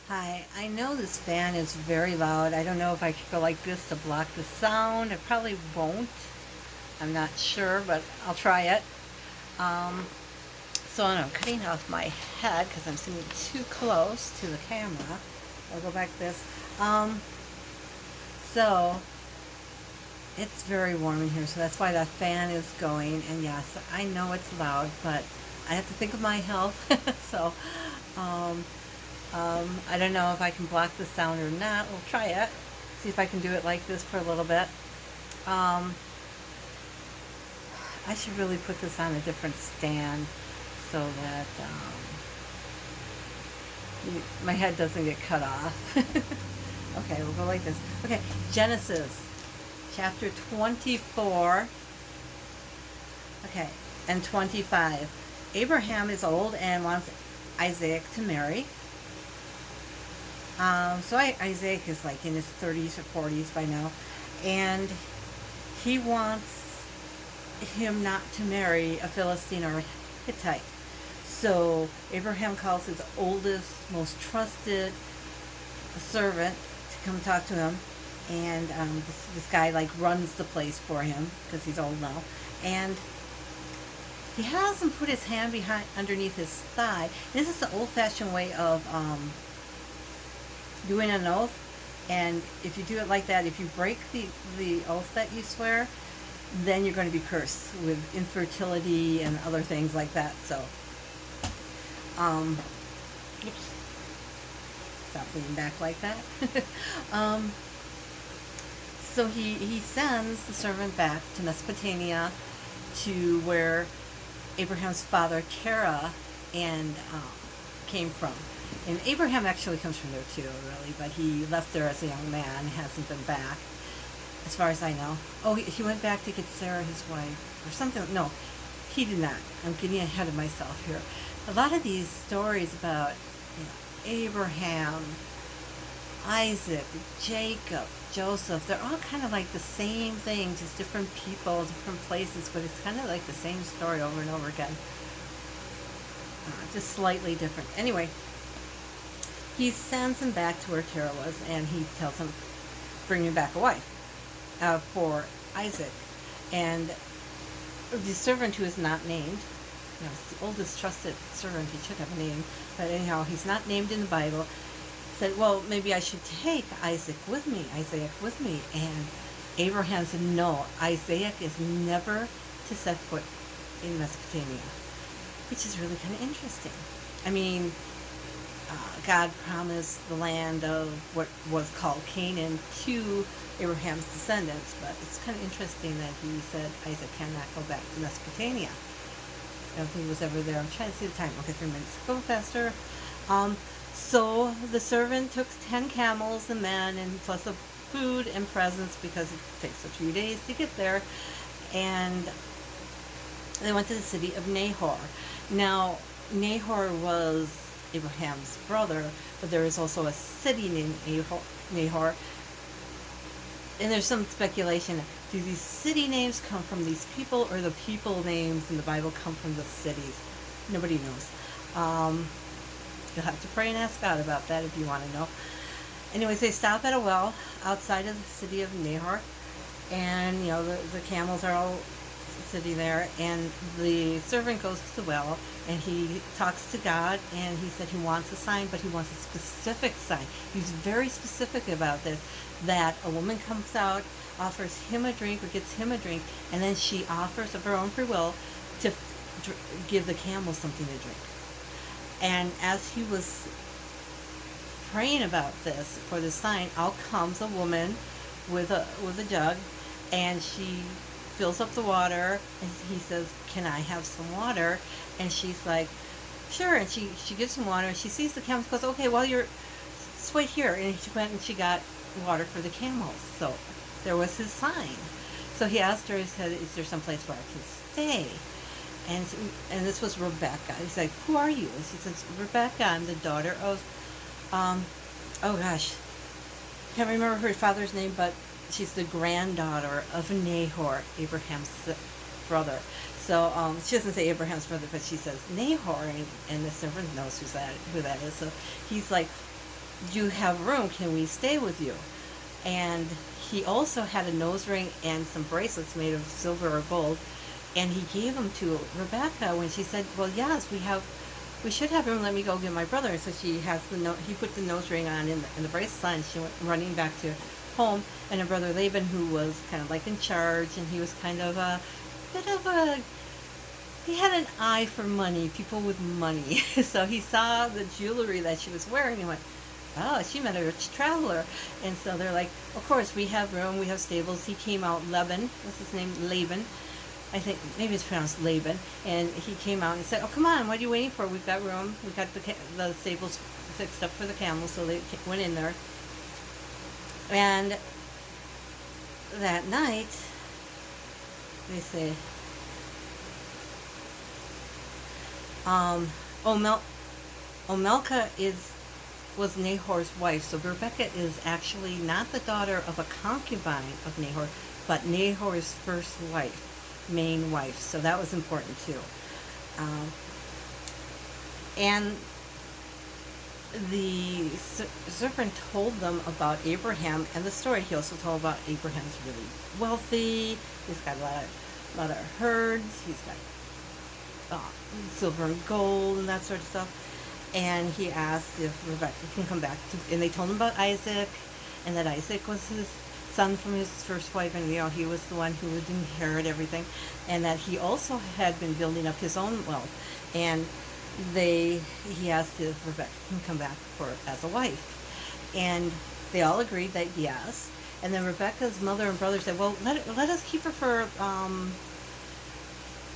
Hi, I know this fan is very loud. I don't know if I could go like this to block the sound. I probably won't. I'm not sure, but I'll try it. Um, so I'm cutting off my head because I'm sitting too close to the camera. I'll go back this. Um, so it's very warm in here, so that's why that fan is going. And yes, I know it's loud, but I have to think of my health. so um, I don't know if I can block the sound or not. We'll try it. See if I can do it like this for a little bit. Um, I should really put this on a different stand so that my head doesn't get cut off. Okay, we'll go like this. Okay, Genesis chapter 24. Okay, and 25. Abraham is old and wants Isaac to marry. Isaac is like in his 30s or 40s by now, and he wants him not to marry a Philistine or a Hittite. So Abraham calls his oldest, most trusted servant to come talk to him, and this guy like runs the place for him because he's old now, and he has him put his hand behind underneath his thigh. This is the old-fashioned way of doing an oath, and if you do it like that, if you break the oath that you swear, then you're going to be cursed with infertility and other things like that. So, um, oops, stop leaning back like that. um, so he sends the servant back to Mesopotamia, to where Abraham's father Terah and came from. And Abraham actually comes from there too, really, but he left there as a young man, hasn't been back, as far as I know. Oh, he went back to get Sarah, his wife, or something. No, he did not. I'm getting ahead of myself here. A lot of these stories about Abraham, Isaac, Jacob, Joseph, they're all kind of like the same thing, just different people, different places, but it's kind of like the same story over and over again. Just slightly different. Anyway, he sends him back to where Terah was, and he tells him, bring me back a wife for Isaac. And the servant, who is not named, it's the oldest trusted servant, he should have a name, but anyhow, he's not named in the Bible, said, well, maybe I should take Isaac with me. And Abraham said, no, Isaac is never to set foot in Mesopotamia, which is really kind of interesting. I mean, God promised the land of what was called Canaan to Abraham's descendants, but it's kind of interesting that he said Isaac cannot go back to Mesopotamia. I don't think he was ever there. I'm trying to see the time. Okay, 3 minutes. Go faster. So the servant took 10 camels and men, and plus of food and presents, because it takes a few days to get there. And they went to the city of Nahor. Now, Nahor was Abraham's brother, but there is also a city named Nahor. And there's some speculation, do these city names come from these people, or the people names in the Bible come from the cities? Nobody knows. You'll have to pray and ask God about that if you want to know. Anyways, they stop at a well outside of the city of Nahor, and the camels are all sitting there, and the servant goes to the well, and he talks to God, and he said he wants a sign, but he wants a specific sign. He's very specific about this, that a woman comes out, offers him a drink or gets him a drink, and then she offers of her own free will to give the camels something to drink. And as he was praying about this for the sign, out comes a woman with a jug, and she fills up the water, and he says, can I have some water? And she's like, sure. And she gives him water, and she sees the camels, goes, okay, well, just wait here. And she went and she got water for the camels. So there was his sign. So he asked her, he said, is there some place where I can stay? And this was Rebecca. He's like, who are you? And she says, Rebecca, I'm the daughter of, oh gosh, can't remember her father's name, but she's the granddaughter of Nahor, Abraham's brother. So she doesn't say Abraham's brother, but she says Nahor, and the servant knows who that is. So he's like, Do you have room? Can we stay with you? And he also had a nose ring and some bracelets made of silver or gold, and he gave them to Rebecca when she said, "Well, yes, we should have room. Let me go get my brother." And so she has he put the nose ring on and the bracelet on, and she went running back to home. And her brother Laban, who was kind of like in charge, and he was kind of a bit of a he had an eye for money, people with money. So he saw the jewelry that she was wearing and went, "Oh, she met a rich traveler." And so they're like, "Of course, we have room, we have stables." He came out, Laban, what's his name? Laban. I think maybe it's pronounced Laban. And he came out and said, "Oh, come on, what are you waiting for? We've got room. We've got the stables fixed up for the camels." So they went in there. And that night, they say, Omel- Omelka was Nahor's wife. So Rebecca is actually not the daughter of a concubine of Nahor, but Nahor's first wife, main wife. So that was important too. Um, and the serpent told them about Abraham and the story. He also told about Abraham's really wealthy. He's got a lot of herds. He's got silver and gold and that sort of stuff. And he asked if Rebecca can come back and they told him about Isaac, and that Isaac was his son from his first wife, and he was the one who would inherit everything, and that he also had been building up his own wealth. And he asked if Rebecca can come back as a wife, and they all agreed that yes. And then Rebecca's mother and brother said, "Well, let us keep her for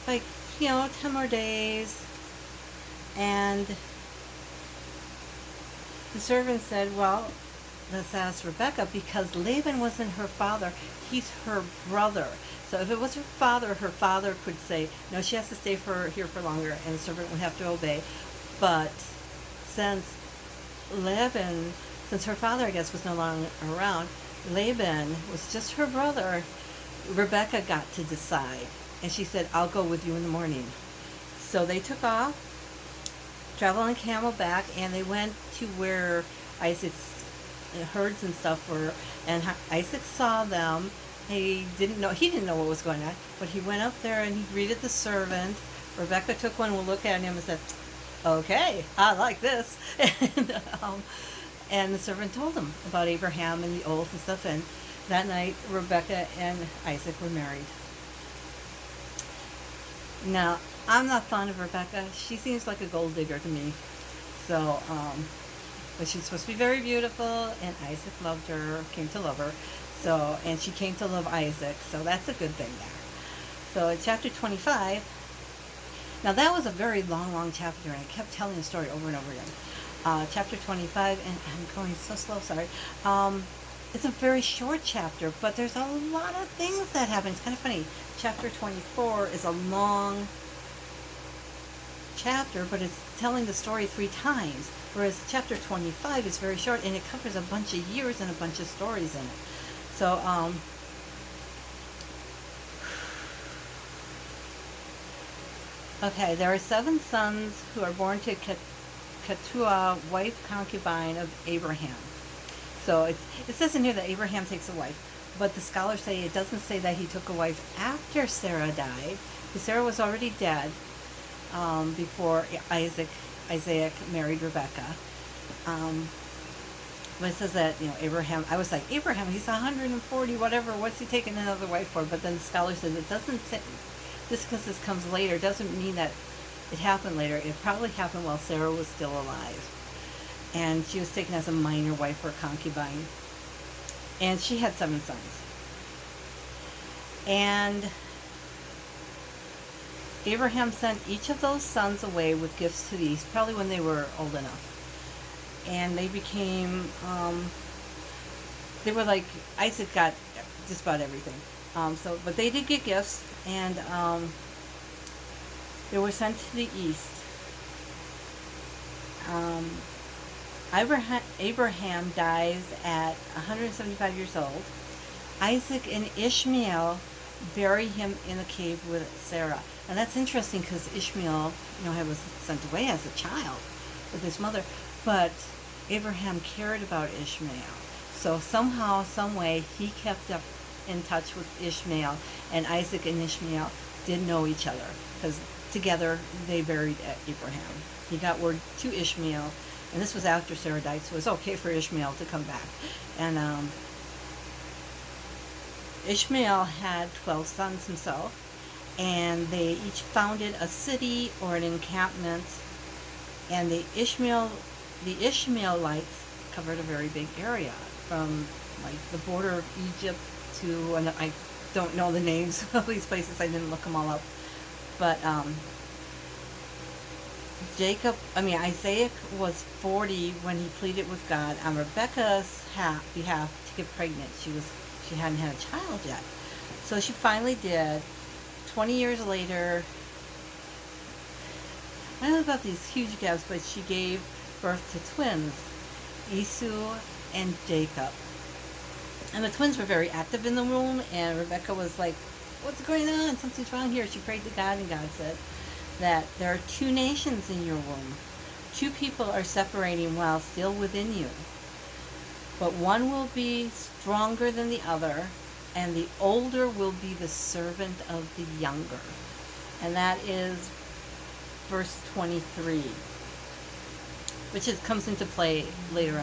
like 10 more days." And the servant said, "Well, let's ask Rebecca, because Laban wasn't her father, he's her brother. So if it was her father could say, no, she has to stay here for longer, and the servant would have to obey. But since her father, I guess, was no longer around, Laban was just her brother, Rebecca got to decide. And she said, I'll go with you in the morning." So they took off, traveled on camelback, and they went to where Isaac's herds and stuff were. And Isaac saw them. He didn't know what was going on, but he went up there and he greeted the servant. Rebecca took one look at him and said, "Okay, I like this." And the servant told him about Abraham and the oath and stuff. And that night, Rebecca and Isaac were married. Now, I'm not fond of Rebecca. She seems like a gold digger to me. So, but she's supposed to be very beautiful, and Isaac loved her, came to love her. So, and she came to love Isaac. So that's a good thing there. So in chapter 25, now that was a very long chapter, and I kept telling the story over and over again. Chapter 25, and I'm going so slow, sorry. It's a very short chapter, but there's a lot of things that happen. It's kind of funny. Chapter 24 is a long chapter, but it's telling the story 3 times, whereas chapter 25 is very short, and it covers a bunch of years and a bunch of stories in it. So, okay, there are 7 sons who are born to Keturah, wife concubine of Abraham. So it says in here that Abraham takes a wife, but the scholars say it doesn't say that he took a wife after Sarah died, because Sarah was already dead before Isaac married Rebecca. But it says that, Abraham, I was like, Abraham, he's 140, whatever, what's he taking another wife for? But then the scholar says it doesn't say, just because this comes later doesn't mean that it happened later. It probably happened while Sarah was still alive. And she was taken as a minor wife or concubine. And she had 7 sons. And Abraham sent each of those sons away with gifts to the east, probably when they were old enough. And they became, they were like, Isaac got just about everything. But they did get gifts, and they were sent to the east. Abraham dies at 175 years old. Isaac and Ishmael bury him in a cave with Sarah. And that's interesting because Ishmael, was sent away as a child with his mother. But Abraham cared about Ishmael. So somehow, some way, he kept up in touch with Ishmael, and Isaac and Ishmael did know each other because together they buried Abraham. He got word to Ishmael, and this was after Sarah died, so it was okay for Ishmael to come back. And Ishmael had 12 sons himself, and they each founded a city or an encampment, and the Ishmaelites covered a very big area from like the border of Egypt to, and I don't know the names of these places, I didn't look them all up, but Isaac was 40 when he pleaded with God on Rebekah's behalf to get pregnant. She hadn't had a child yet, so she finally did. 20 years later, I don't know about these huge gaps, but she gave birth to twins, Esau and Jacob. And the twins were very active in the womb, and Rebecca was like, what's going on? Something's wrong here. She prayed to God, and God said that there are two nations in your womb. Two people are separating while still within you. But one will be stronger than the other, and the older will be the servant of the younger. And that is verse 23, which comes into play later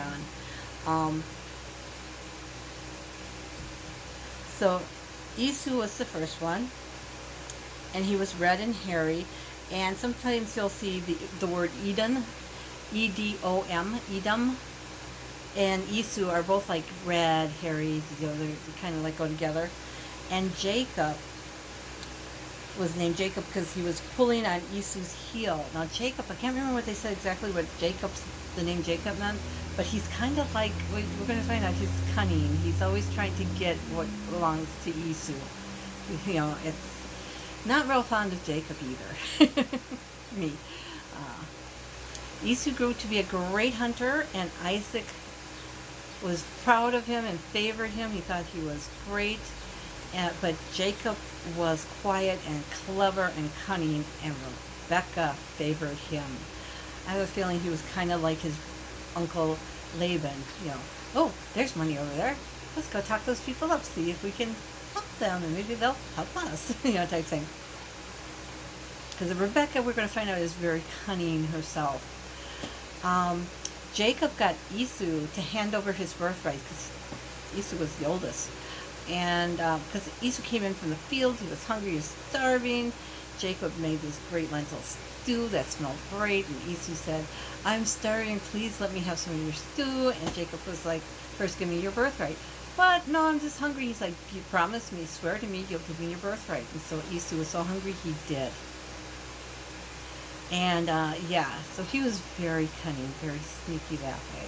on. So Esau was the first one, and he was red and hairy, and sometimes you'll see the word Edom, E-D-O-M, Edom, and Esau are both like red, hairy, they kind of like go together. And Jacob was named Jacob because he was pulling on Esau's heel. Now Jacob, I can't remember what they said exactly what the name Jacob meant, but he's kind of like, we're going to find out, he's cunning. He's always trying to get what belongs to Esau. You know, it's not real fond of Jacob either. Me. Esau grew to be a great hunter, and Isaac was proud of him and favored him. He thought he was great. But Jacob was quiet and clever and cunning, and Rebecca favored him. I have a feeling he was kind of like his uncle Laban. You know, oh, there's money over there. Let's go talk those people up, see if we can help them, and maybe they'll help us, you know, type thing. Because Rebecca, we're going to find out, is very cunning herself. Jacob got Esau to hand over his birthright because Esau was the oldest. And because Esau came in from the fields, he was hungry, he was starving. Jacob made this great lentil stew that smelled great, and Esau said, I'm starving, please let me have some of your stew. And Jacob was like, first give me your birthright. But no, I'm just hungry. He's like, you promise me, swear to me, you'll give me your birthright. And so Esau was so hungry, he did. And yeah, so he was very cunning, very sneaky that way.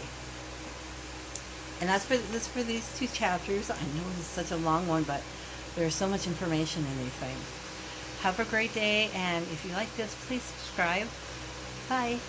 And that's for these two chapters. I know this is such a long one, but there's so much information in these things. Have a great day, and if you like this, please subscribe. Bye.